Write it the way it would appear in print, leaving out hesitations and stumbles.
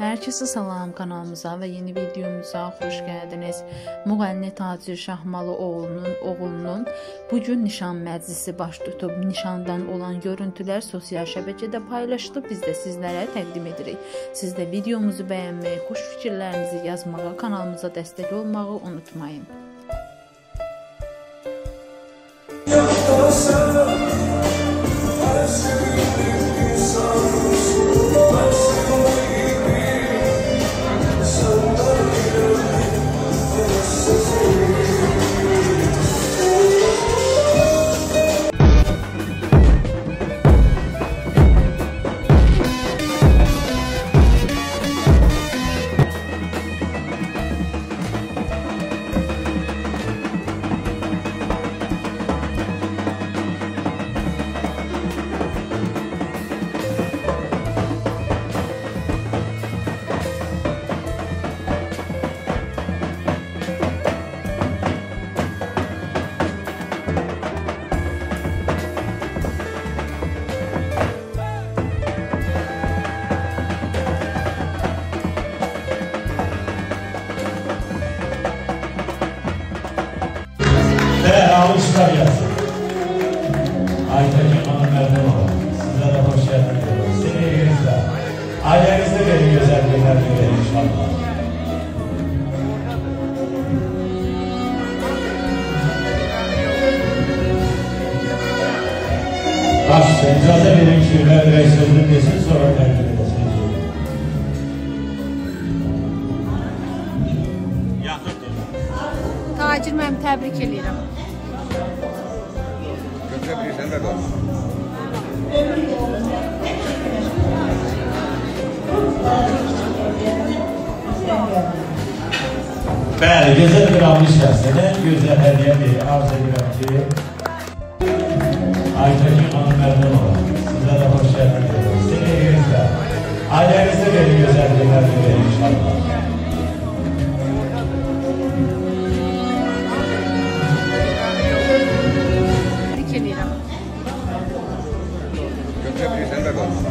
Herkese salam, kanalımıza ve yeni videomuza hoş geldiniz. Müğənni Tacir Şahmalıoğlu'nun oğlunun bugün nişan məclisi baş tutub. Nişandan olan görüntüler sosyal şəbəkədə paylaşılıb. Biz de sizlere təqdim edirik. Siz de videomuzu beğenmeyi, xoş fikirlərinizi yazmağı, kanalımıza dəstək olmağı unutmayın. Alışlar yazsın. Aytekin Hanım Erdemova, size de hoş geldiniz. Seni evinizde, ailenizde verin güzel günler dilerim inşallah. Baş, icazə verin ki, Mevla'yı sözünü desin, sonra təqdim edesin. Tacir, mən təbrik edirəm. Bəli, gözəl bir alış şəxsənə, gözəl hədiyyədir, arz edirəm ki, Aytekin Hanım Erdemova, size de hoş geldiniz. Seni evinizde, ailenizde verin güzel günler dilerim inşallah. Təbrik edirəm. Götürebilirsen de kalsın.